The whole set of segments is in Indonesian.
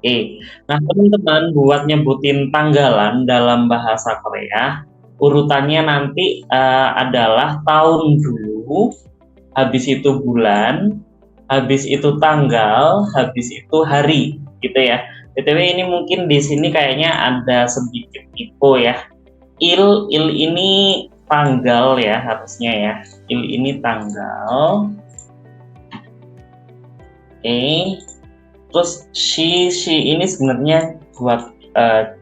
Oke. Nah, teman-teman buat nyebutin tanggalan dalam bahasa Korea, urutannya nanti adalah tahun dulu, habis itu bulan, habis itu tanggal, habis itu hari, gitu ya. BTW ini mungkin di sini kayaknya ada sedikit typo ya. Il ini tanggal ya harusnya ya. Il ini tanggal. Oke. Terus she ini sebenarnya buat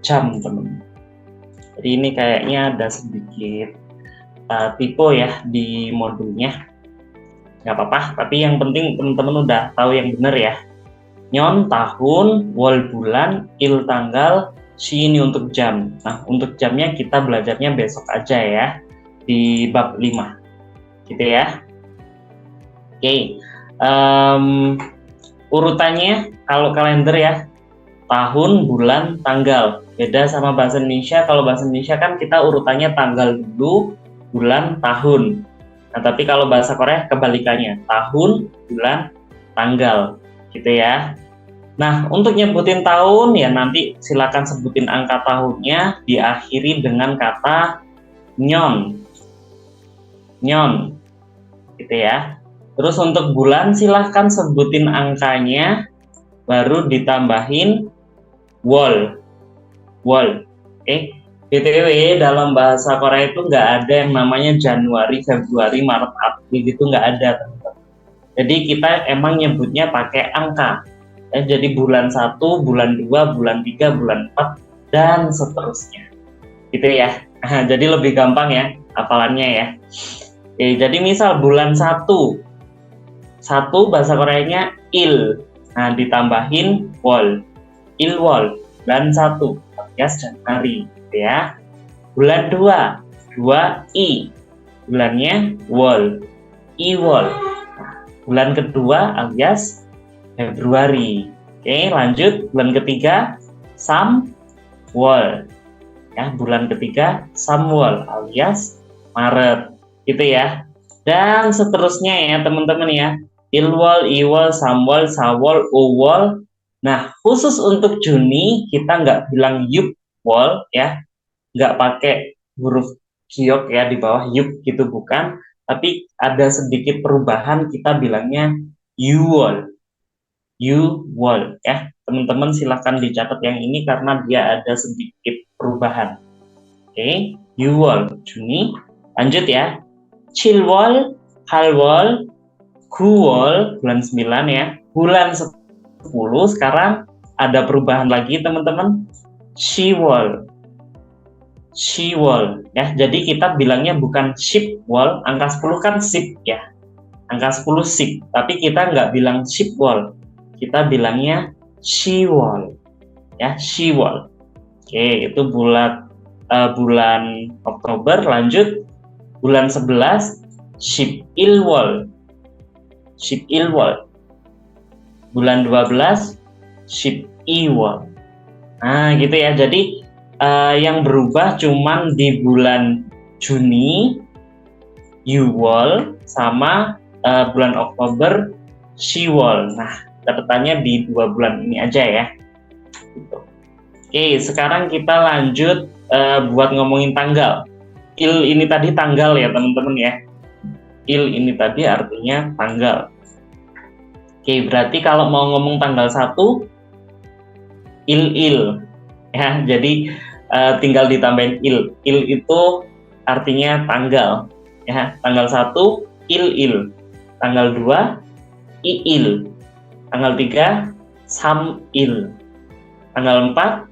jam, teman. Jadi ini kayaknya ada sedikit typo ya di modulnya. Nggak apa-apa, tapi yang penting teman-teman udah tahu yang benar ya. Nyon tahun, wol bulan, il tanggal, shi ini untuk jam. Nah, untuk jamnya kita belajarnya besok aja ya, di bab 5. Gitu ya. Oke. Urutannya kalau kalender ya, tahun, bulan, tanggal. Beda sama bahasa Indonesia. Kalau bahasa Indonesia kan kita urutannya tanggal dulu, bulan, tahun. Nah, tapi kalau bahasa Korea kebalikannya, tahun, bulan, tanggal. Gitu ya. Nah, untuk nyebutin tahun ya nanti silakan sebutin angka tahunnya, diakhiri dengan kata nyon. Nyon. Gitu ya. Terus untuk bulan silahkan sebutin angkanya, baru ditambahin wol. Wol. Oke. BTW dalam bahasa Korea itu nggak ada yang namanya Januari, Februari, Maret, April gitu, nggak ada. Jadi kita emang nyebutnya pakai angka. Jadi bulan 1, bulan 2, bulan 3, bulan 4, dan seterusnya. Gitu ya. Jadi lebih gampang ya hafalannya ya. Oke, jadi misal bulan 1 bahasa Koreanya il. Nah, ditambahin wol. Ilwol. Bulan 1 alias Januari gitu ya. Bulan 2 i. Bulannya wol. Iwol. Nah, bulan kedua alias Februari. Oke, lanjut bulan ketiga Samwol. Ya, bulan ketiga Samwol alias Maret. Gitu ya. Dan seterusnya ya, teman-teman ya. Ilwol, Iwol, Samwol, Sawol, Uwol. Nah, khusus untuk Juni kita nggak bilang Yupwol ya, nggak pakai huruf giok ya di bawah yup gitu, bukan. Tapi ada sedikit perubahan, kita bilangnya Yuwol. Yuwol ya. Teman-teman silahkan dicatat yang ini karena dia ada sedikit perubahan. Oke, Yuwol Juni. Lanjut ya. Chilwol, Halwol, Guwol bulan 9 ya. Bulan 10 sekarang ada perubahan lagi teman-teman. Shiwol. Shiwol ya. Jadi kita bilangnya bukan shipwol, angka 10 kan ship ya. Angka 10 ship, tapi kita nggak bilang shipwol. Kita bilangnya shiwol. Ya, shiwol. Oke, itu bulan Oktober. Lanjut bulan 11 Shipilwol. Shipilwol. Bulan 12 Shipiwol. Nah, gitu ya. Jadi yang berubah cuman di bulan Juni Yuwol sama bulan Oktober Shiwol. Nah, catatannya di 2 bulan ini aja ya. Gitu. Oke, sekarang kita lanjut buat ngomongin tanggal. Il ini tadi tanggal ya teman-teman ya. Il ini tadi artinya tanggal. Oke, berarti kalau mau ngomong tanggal 1 il ya. Jadi tinggal ditambahin il. Il itu artinya tanggal ya. Tanggal 1 il. Tanggal 2 iil. Tanggal 3 samil. Tanggal 4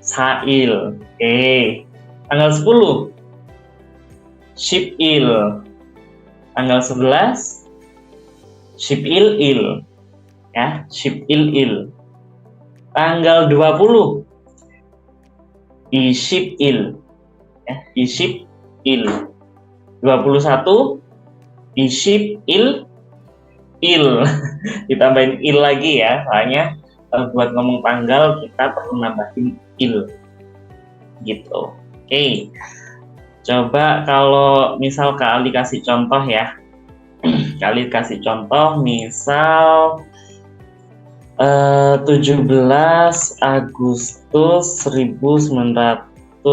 sail. Oke. Tanggal 10 shipil. Tanggal 11 shipil. Ya, shipil. Tanggal 20 ishipil. Ya, ishipil. 21 ishipil. Ditambahin il lagi ya, soalnya buat ngomong tanggal kita perlu nambahin il gitu. Oke, coba kalau misal Kak Ali kasih contoh ya. Kak Ali kasih contoh misal 17 Agustus 1945.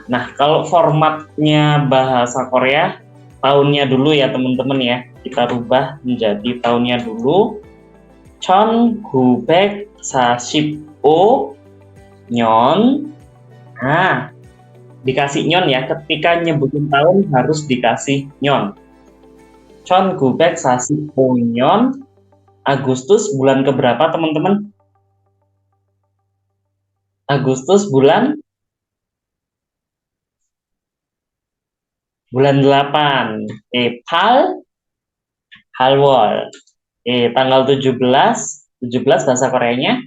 Nah, kalau formatnya bahasa Korea, tahunnya dulu ya teman-teman ya. Kita rubah menjadi tahunnya dulu. Chon Gubek Saship-o Nyon. Nah, dikasih nyon ya. Ketika nyebutin tahun harus dikasih nyon. Chon Gubek Saship-o Nyon. Agustus bulan keberapa teman-teman? Agustus bulan 8. Halwol. Tanggal 17 bahasa Koreanya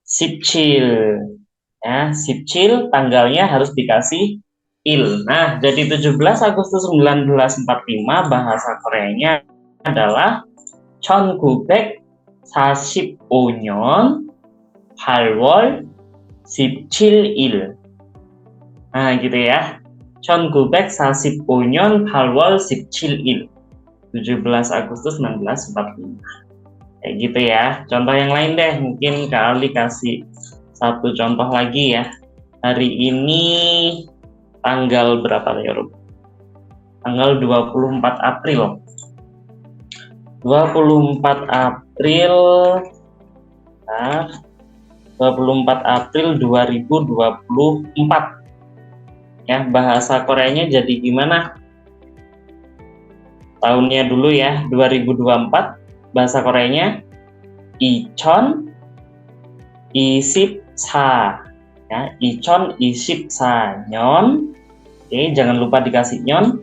Sipchil. Ya, Sipchil tanggalnya harus dikasih il. Nah, jadi 17 Agustus 1945 bahasa Koreanya adalah 천구백 45년 8월 17일. Nah, gitu ya. 1945년 8월 17일. 17 Agustus 1945. Kayak gitu ya. Contoh yang lain deh, mungkin kali kasih satu contoh lagi ya. Hari ini tanggal berapa ya, Rob? Tanggal 24 April. 24 April 2024. Ya, bahasa Koreanya jadi gimana? Tahunnya dulu ya, 2024. Bahasa Koreanya Ichon Isipsa. Ya, Ichon Isipsa Nyon. Oke, jangan lupa dikasih nyon.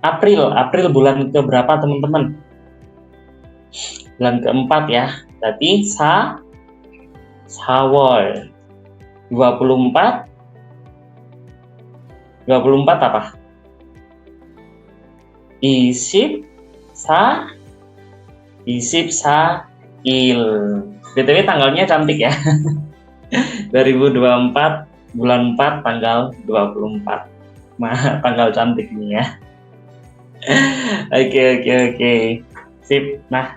April bulan ke berapa teman-teman? Bulan keempat ya. Berarti Sawol. 24 apa? Isip sa il. BTW tanggalnya cantik ya. 2024 bulan 4 tanggal 24. Nah, tanggal cantik ini ya. Oke. Sip. Nah,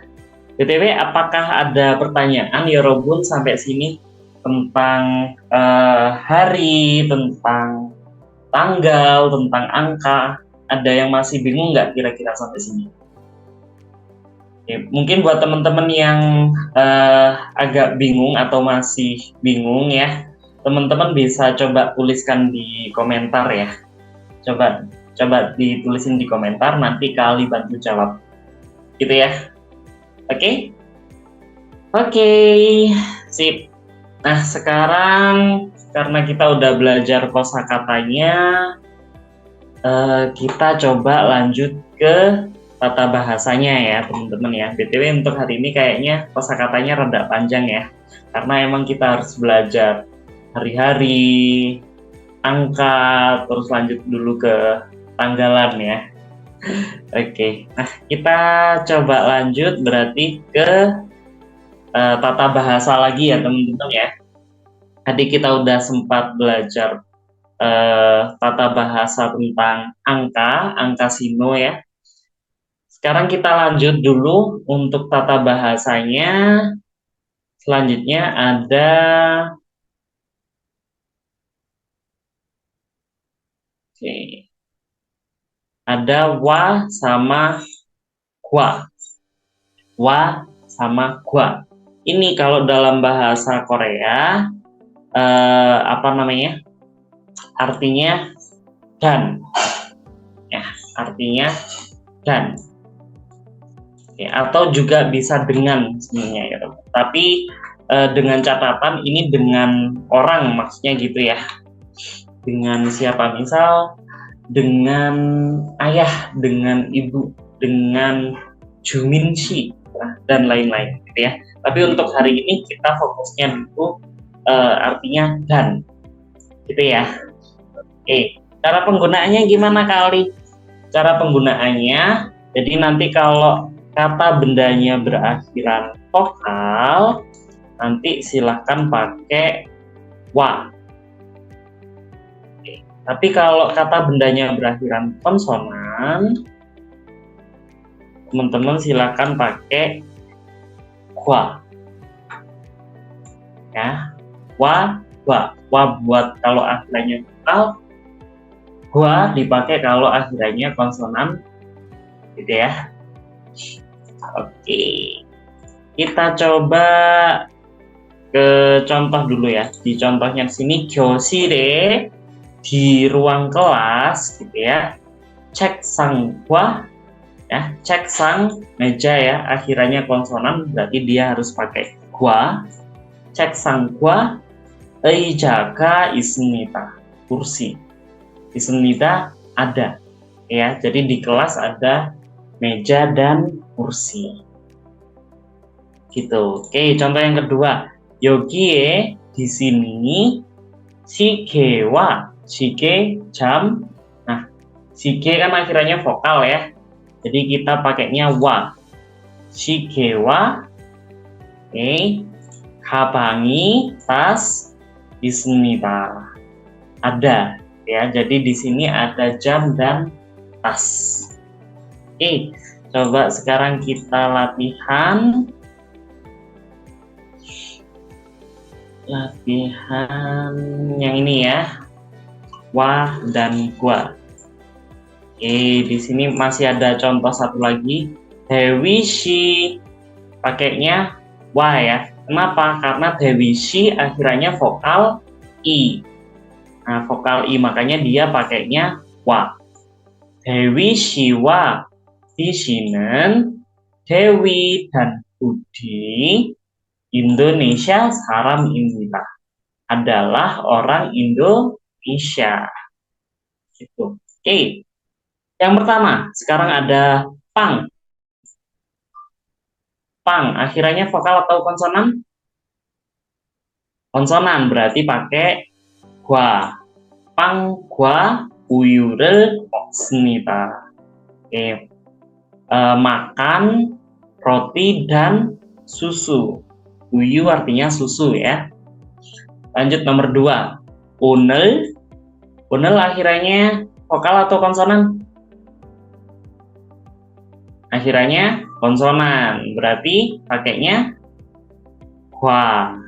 BTW apakah ada pertanyaan ya Robun sampai sini tentang hari, tentang tanggal, tentang angka? Ada yang masih bingung nggak kira-kira sampai sini? Oke, mungkin buat teman-teman yang agak bingung atau masih bingung ya, teman-teman bisa coba tuliskan di komentar ya. Coba ditulisin di komentar, nanti Kali bantu jawab. Gitu ya. Oke? Oke, sip. Nah, sekarang karena kita udah belajar kosakatanya, kita coba lanjut ke tata bahasanya ya teman-teman ya. BTW untuk hari ini kayaknya kosakatanya rada panjang ya, karena emang kita harus belajar hari-hari, angka, terus lanjut dulu ke tanggalan ya. Oke, nah kita coba lanjut berarti ke tata bahasa lagi ya teman-teman ya. Tadi kita udah sempat belajar tata bahasa tentang angka sino ya. Sekarang kita lanjut dulu untuk tata bahasanya. Selanjutnya ada wa sama gua. Wa sama gua. Ini kalau dalam bahasa Korea apa namanya? Artinya dan. Ya, artinya dan. Oke, atau juga bisa dengan sebenarnya ya. Tapi dengan catatan ini dengan orang maksudnya gitu ya. Dengan siapa? Misal dengan ayah, dengan ibu, dengan Juminshi dan lain-lain gitu ya. Tapi untuk hari ini kita fokusnya dulu artinya dan gitu ya. Oke, cara penggunaannya gimana Kali? Cara penggunaannya, jadi nanti kalau kata bendanya berakhiran vokal, nanti silahkan pakai wa. Oke. Tapi kalau kata bendanya berakhiran konsonan, teman-teman silahkan pakai gua. Ya, wa, buat kalau akhirnya vokal, gua dipakai kalau akhirnya konsonan, gitu ya. Oke, kita coba ke contoh dulu ya. Di contohnya sini 교실에 di ruang kelas, gitu ya. 책상과 ya, 책상 meja ya, akhirnya konsonan berarti dia harus pakai gua. 책상과 의자가 있습니다. kursi. 있습니다 ada ya. Jadi di kelas ada meja dan kursi. Gitu. Oke, contoh yang kedua. 여기에 di sini 시계와 시계 jam. Nah, 시계 kan akhirnya vokal ya. Jadi kita pakainya wa. 시계와 가방이 tas 있습니다. Ada ya. Jadi di sini ada jam dan tas. Oke, coba sekarang kita latihan yang ini ya. Wa dan gua. Oke, di sini masih ada contoh satu lagi. Dewi Shi pakainya wa ya. Kenapa? Karena Dewi Shi akhirnya vokal i. Nah, vokal i makanya dia pakainya wa. Dewi Shiwa di sini Dewi dan Budi Indonesia 사람입니다. Adalah orang Indonesia. Gitu. Oke. Yang pertama, sekarang ada pang. Pang, akhirnya vokal atau konsonan? Konsonan, berarti pakai gua. Pang gua 우유를 먹습니다. Oke. Makan roti dan susu. Uyu artinya susu ya. Lanjut nomor 2. 오늘. 오늘 akhirnya vokal atau konsonan? Akhirnya konsonan, berarti pakainya gua.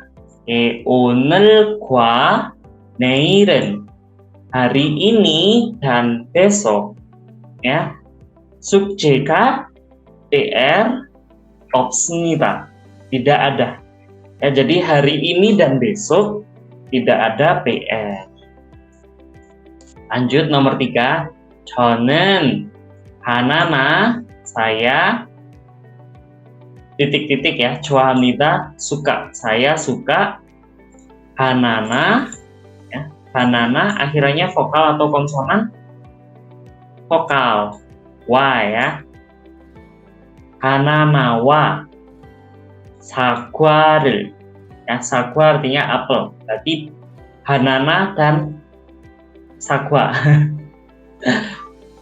오늘 gua, 내일은 hari ini dan besok ya. 숙제가 PR 없습니다. Tidak ada. Ya, jadi hari ini dan besok tidak ada PR. Lanjut nomor 3. 저는 바나나 saya titik-titik ya, 좋아합니다 suka, saya suka banana ya. Banana akhirnya vokal atau konsonan? Vokal wa ya. 바나나와 사과를 ya, sagwa artinya apel, berarti banana dan sagwa.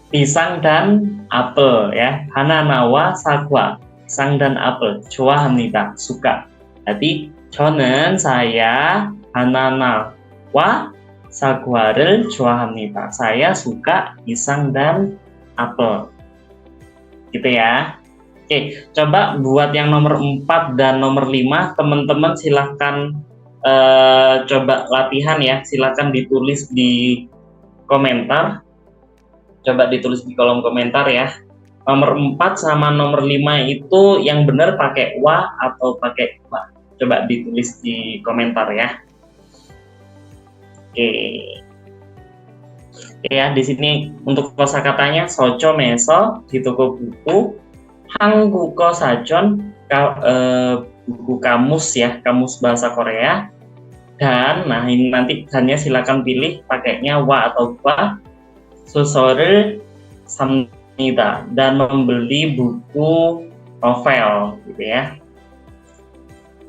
Pisang dan apel ya. Banana와 sagwa, pisang dan apel. 좋아합니다 suka. Berarti 저는 saya banana와 sagwa를 좋아합니다. Saya suka pisang dan apel. Gitu ya. Oke, coba buat yang nomor 4 dan nomor 5, teman-teman silahkan coba latihan ya. Silahkan ditulis di komentar. Coba ditulis di kolom komentar ya. Nomor 4 sama nomor 5 itu yang benar pakai wa atau pakai wa. Coba ditulis di komentar ya. Oke. Oke ya, di sini untuk kosakatanya soco meso di toko buku. 한국어 사전, buku kamus ya, kamus bahasa Korea. Dan, nah ini nanti dannya silakan pilih pakainya wa atau gua. 소설을 삽니다 dan membeli buku novel gitu ya.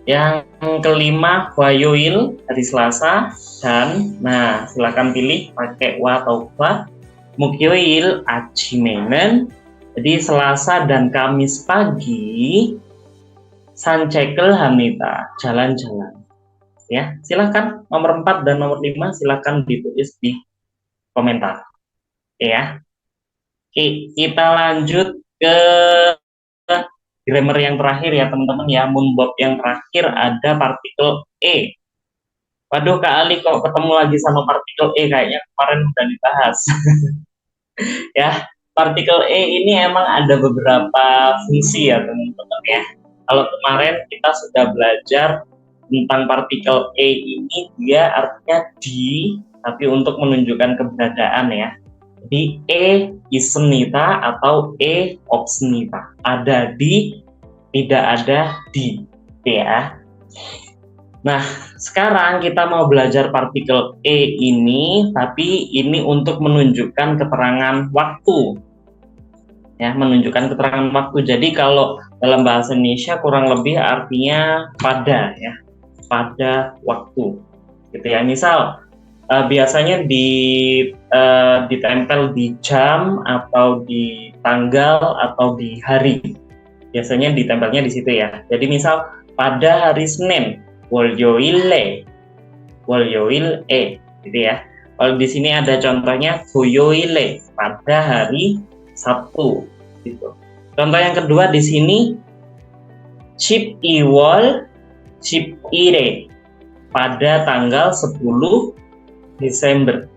Yang kelima 화요일 hari Selasa dan nah silakan pilih pakai wa atau gua. 목요일 아침에는 jadi Selasa dan Kamis pagi 산책을 합니다 jalan-jalan ya. Silakan nomor 4 dan nomor 5 silakan ditulis di komentar ya. Oke, kita lanjut ke grammar yang terakhir ya teman-teman ya, moonbob yang terakhir ada partikel E. Waduh Kak Ali kok ketemu lagi sama partikel E, kayaknya kemarin udah dibahas. Ya, partikel E ini emang ada beberapa fungsi ya teman-teman ya. Kalau kemarin kita sudah belajar tentang partikel E ini, dia artinya di, tapi untuk menunjukkan keberadaan ya. Jadi E isnita atau E obsnita. Ada di, tidak ada di. Ya. Nah, sekarang kita mau belajar partikel E ini, tapi ini untuk menunjukkan keterangan waktu. Ya, menunjukkan keterangan waktu. Jadi kalau dalam bahasa Indonesia kurang lebih artinya pada ya, pada waktu. Gitu ya. Misal biasanya ditempel di jam atau di tanggal atau di hari. Biasanya ditempelnya di situ ya. Jadi misal pada hari Senin, 월요일에, 월요일에, gitu ya. Kalau di sini ada contohnya 토요일에, pada hari Sabtu, gitu. Contoh yang kedua di sini 12월 11일에, pada tanggal 10 Desember,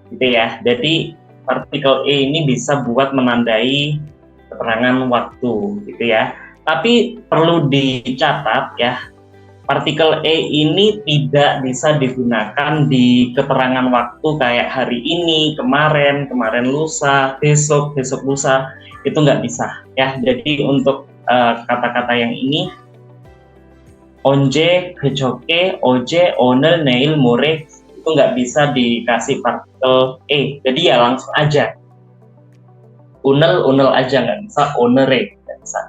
gitu ya. Jadi partikel E ini bisa buat menandai keterangan waktu, gitu ya. Tapi perlu dicatat ya, partikel E ini tidak bisa digunakan di keterangan waktu kayak hari ini, kemarin, kemarin lusa, besok, besok lusa, itu nggak bisa ya. Jadi untuk kata-kata yang ini, onje, kejokke, oje, oner, neil, more, itu nggak bisa dikasih partikel E. Jadi ya langsung aja. Unel, unel aja, nggak bisa onere, nggak bisa.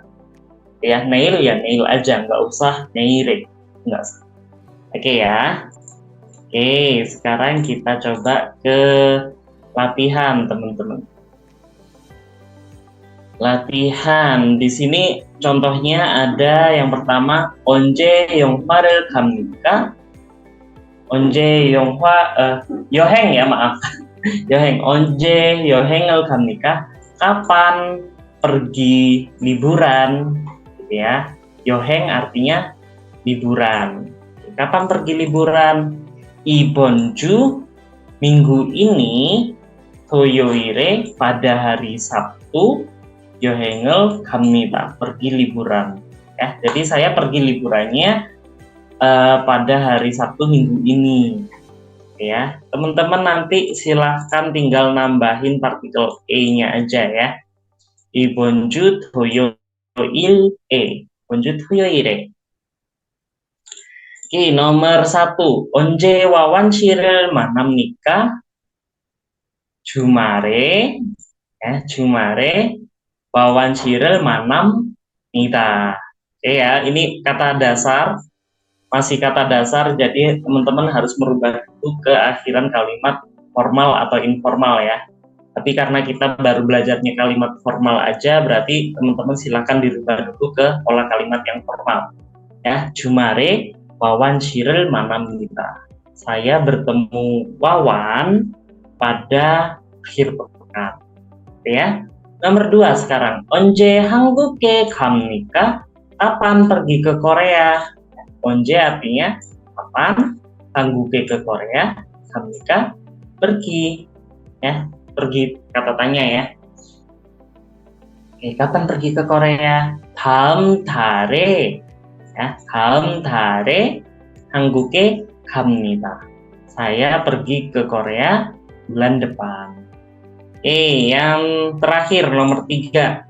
Ya, nail ya nail aja, nggak usah neire, nggak usah. Oke ya. Oke, sekarang kita coba ke latihan teman-teman. Latihan di sini contohnya ada yang pertama onje yonghwa를 갑니까? onje yonghwa 여행 ya maaf. 여행 onje 여행을 갑니까? Kapan pergi liburan? Gitu ya. 여행 artinya liburan. Kapan pergi liburan? 이번 주, minggu ini, 토요일에, pada hari Sabtu, 여행을 갑니다, pergi liburan. Ya, jadi saya pergi liburannya pada hari Sabtu minggu ini. Ya, teman-teman nanti silahkan tinggal nambahin partikel E-nya aja ya. 이번 주 토요일에, 이번 주 토요일에. Oke, nomor 1. 언제 wawanshir을 만납니까? 주말에, ya, 주말에 wawanshir을 만납니다. Oke ya, ini kata dasar, masih kata dasar, jadi teman-teman harus merubah itu ke akhiran kalimat formal atau informal ya. Tapi karena kita baru belajarnya kalimat formal aja, berarti teman-teman silakan dirubah dulu ke pola kalimat yang formal. Ya, 주말에 wawanshir을 만납니다. Saya bertemu Wawan pada akhir pekan. Ya. Nomor 2 sekarang. 언제 한국에 갑니까? Kapan pergi ke Korea? 언제 artinya kapan, 한국에 ke Korea, 갑니까? Pergi. Ya, pergi kata tanya ya. Oke, kapan pergi ke Korea? 다음 달에, ya, 다음 달에 한국에 갑니다. Saya pergi ke Korea bulan depan. Yang terakhir nomor 3.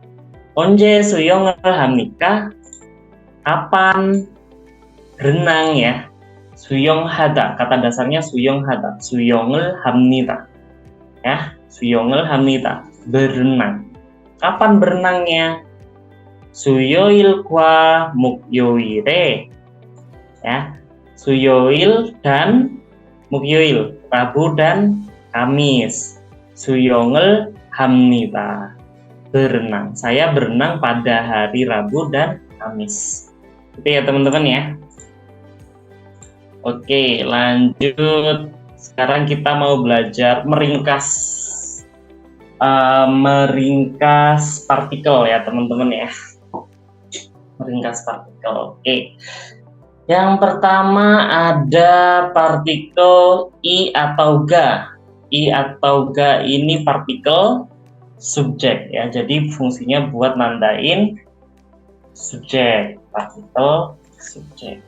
언제 수영을 합니까? Kapan berenang ya? 수영하다, kata dasarnya 수영하다. 수영을 합니다. Ya, 수영을 합니다. Berenang. Kapan berenangnya? 수요일과 목요일에, ya, 수요일 dan 목요일, Rabu dan Kamis. 수영을 합니다. Berenang. Saya berenang pada hari Rabu dan Kamis. Itu ya teman-teman ya. Oke, lanjut. Sekarang kita mau belajar meringkas partikel ya teman-teman ya. Meringkas partikel. Oke. Yang pertama ada partikel I atau ga. I atau ga ini partikel subjek ya. Jadi fungsinya buat nandain subjek, partikel subjek.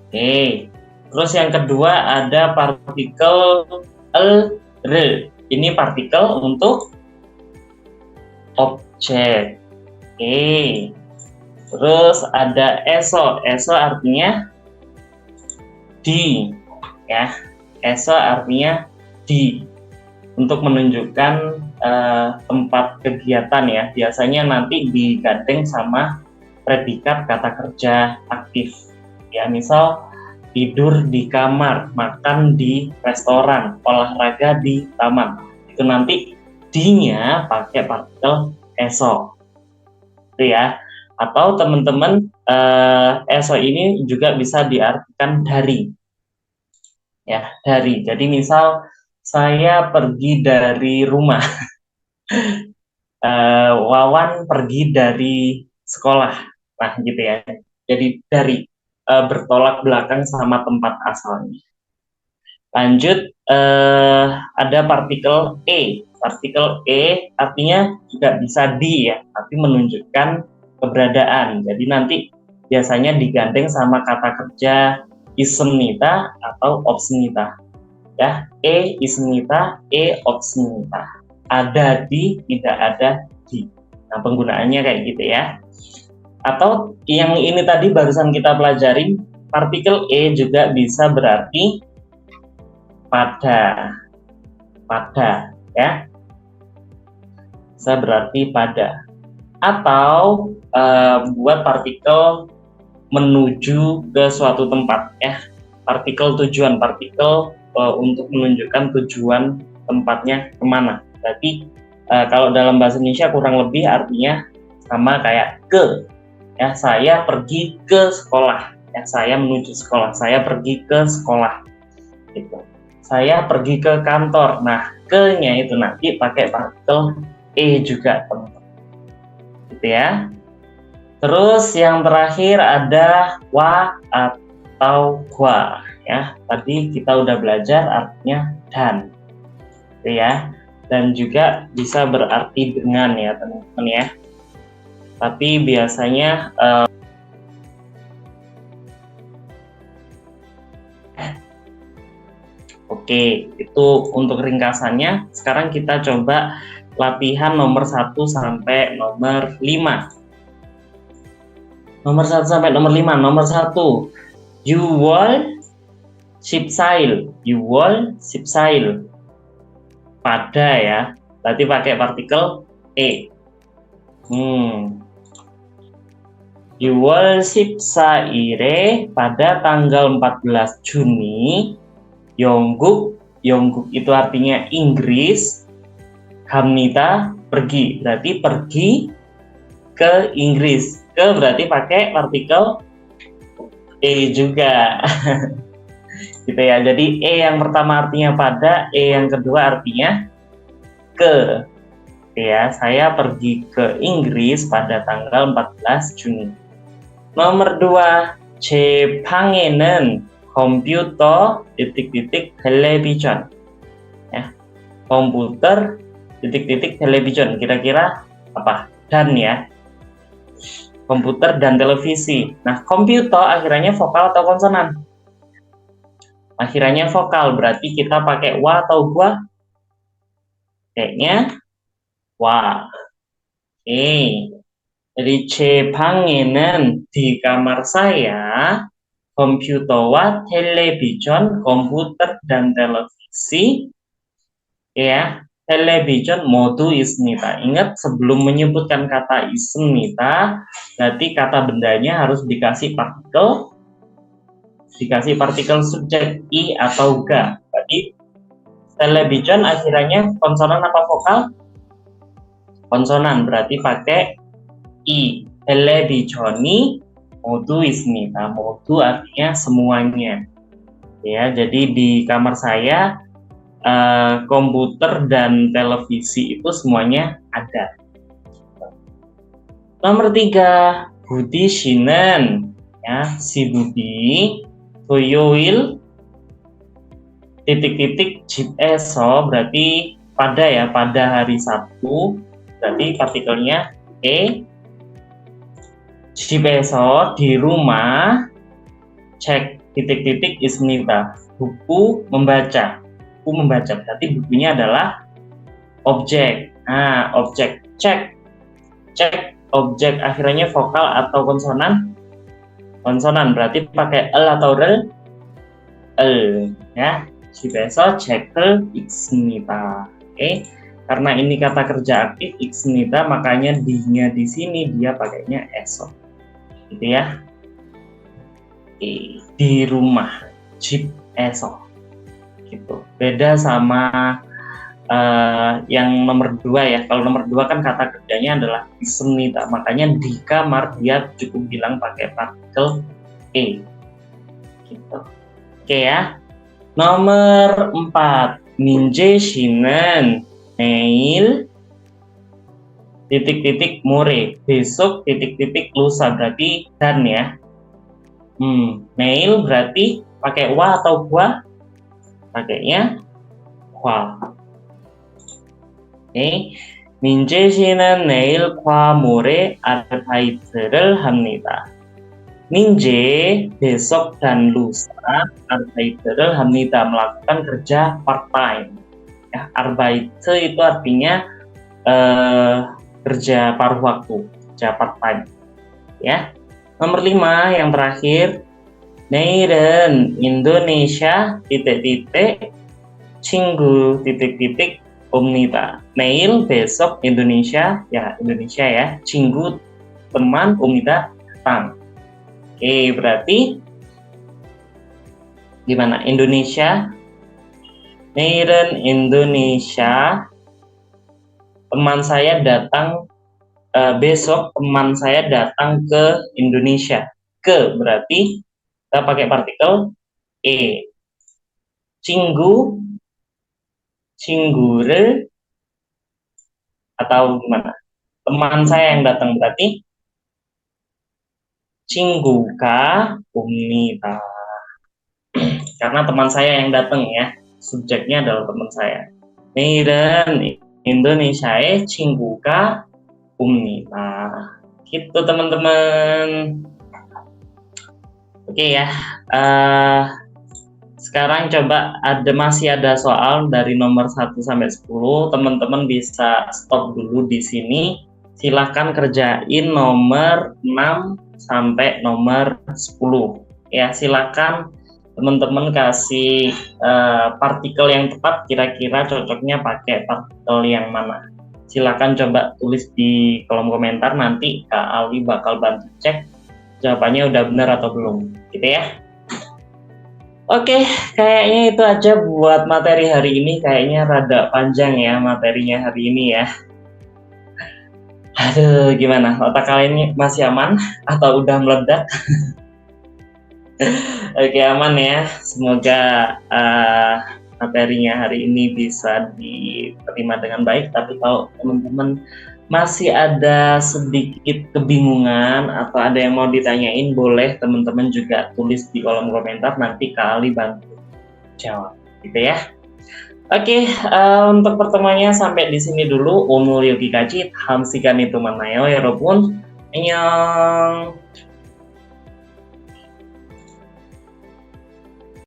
Oke. Terus yang kedua ada partikel R. Ini partikel untuk objek. Oke. Terus ada eso. Eso artinya di, ya. Eso artinya di, untuk menunjukkan tempat kegiatan ya. Biasanya nanti digandeng sama predikat kata kerja aktif. Ya, misal tidur di kamar, makan di restoran, olahraga di taman. Itu nanti di-nya pakai partikel eso. Itu ya. Atau teman-teman eso ini juga bisa diartikan dari. Ya, dari. Jadi misal saya pergi dari rumah. Wawan pergi dari sekolah. Nah, gitu ya. Jadi dari, bertolak belakang sama tempat asalnya. Lanjut, ada partikel E. Partikel E artinya juga bisa di ya, tapi menunjukkan keberadaan. Jadi nanti biasanya digandeng sama kata kerja ismnita atau obsnita. Ya, E ismnita, E obsnita. Ada di, tidak ada di. Nah, penggunaannya kayak gitu ya. Atau yang ini tadi barusan kita pelajari, partikel E juga bisa berarti pada. Pada ya. Bisa berarti pada. Atau buat partikel menuju ke suatu tempat ya. Partikel tujuan, partikel untuk menunjukkan tujuan tempatnya kemana. Berarti kalau dalam bahasa Indonesia kurang lebih artinya sama kayak ke. Ya, saya pergi ke sekolah. Ya, saya menuju sekolah. Saya pergi ke sekolah. Gitu. Saya pergi ke kantor. Nah, ke-nya itu nanti pakai partikel E juga, teman-teman. Gitu ya. Terus yang terakhir ada wa atau gua. Ya, tadi kita udah belajar artinya dan. Gitu ya. Dan juga bisa berarti dengan ya, teman-teman ya. Tapi biasanya oke, itu untuk ringkasannya. Sekarang kita coba latihan nomor 1 sampai nomor 5. Nomor 1 sampai nomor 5. Nomor 1, you will ship sail. You will ship sail. Pada ya, berarti pakai partikel E. You will ship saire pada tanggal 14 Juni. Yongguk itu artinya Inggris. Hamnita pergi, berarti pergi ke Inggris. Ke berarti pakai partikel E juga. Gitu ya. Jadi E yang pertama artinya pada, E yang kedua artinya ke. Ya, saya pergi ke Inggris pada tanggal 14 Juni. Nomor 2, 제방에는 komputer television. Ya. Komputer television. Kira-kira apa? Dan ya. Komputer dan televisi. Nah, komputer akhirannya vokal atau konsonan? Akhirannya vokal, berarti kita pakai wa atau gua? Kayaknya wa. Oke. Jadi 제 방에는 di kamar saya komputer와 television, komputer dan televisi ya, television modu ismita. Ingat sebelum menyebutkan kata ismita, berarti kata bendanya harus dikasih partikel subjek I atau ga. Berarti television akhirannya konsonan apa vokal? Konsonan, berarti pakai I. Televisioni modu ismita. Modu artinya semuanya. Ya, jadi di kamar saya komputer dan televisi itu semuanya ada. Nomor 3, Budi Shinen, ya, si Budi toyoil titik-titik 집에서 berarti pada ya, pada hari Sabtu, berarti partikelnya 집에서 di rumah cek titik-titik isnita, buku membaca berarti bukunya adalah objek. Nah, objek cek objek akhirnya vokal atau konsonan berarti pakai l atau r, ya. 집에서 책을 읽습니다. Oke. Karena ini kata kerja aktif 읽습니다, makanya di-nya di sini dia pakainya esok. Gitu ya. Oke. Di rumah, 집에서. Gitu. Beda sama yang nomor 2 ya. Kalau nomor 2 kan kata kerjanya adalah 있습니다. Makanya di kamar dia cukup bilang pakai partikel e. Gitu. Oke ya. Nomor 4, 민재 씨는 내일 titik-titik 모레, besok titik-titik lusa, berarti dan ya. Neil berarti pakai wa atau gua? Pakainya wa. Oke. 민재 씨는 내일 과 모레 아르바이트를 합니다. Minje besok dan lusa arbeiter hamnida melakukan kerja part time. Ya, arbeiter itu artinya kerja paruh waktu, kerja part time. Ya. Nomor 5 yang terakhir, 내일은 Indonesia titik-titik 친구 titik-titik 옵니다. Neil besok Indonesia ya, 친구 teman, 옵니다 datang. Oke, berarti gimana? Indonesia, neil은 Indonesia, teman saya datang besok, teman saya datang ke Indonesia. Ke berarti kita pakai partikel e. 친구를 atau gimana? Teman saya yang datang berarti 친구가 옵니다. Karena teman saya yang datang ya, subjeknya adalah teman saya. 내일은 인도네시아에 친구가 옵니다. Gitu teman-teman. Oke ya. Sekarang coba masih ada soal dari nomor 1 sampai 10. Teman-teman bisa stop dulu di sini. Silahkan kerjain nomor 6 sampai nomor 10. Ya, silakan teman-teman kasih partikel yang tepat, kira-kira cocoknya pakai partikel yang mana. Silakan coba tulis di kolom komentar, nanti Kak Ali bakal bantu cek jawabannya udah benar atau belum, gitu ya. Oke, kayaknya itu aja buat materi hari ini. Kayaknya rada panjang ya materinya hari ini ya. Aduh, gimana? Otak kalian masih aman atau udah meledak? Oke, aman ya. Semoga materinya hari ini bisa diterima dengan baik. Tapi kalau teman-teman masih ada sedikit kebingungan atau ada yang mau ditanyain, boleh teman-teman juga tulis di kolom komentar. Nanti Kak Ali bantu jawab, gitu ya. Oke, untuk pertemuannya sampai di sini dulu. 오늘 여기까지. 다음 시간에 또 만나요, 여러분. 안녕.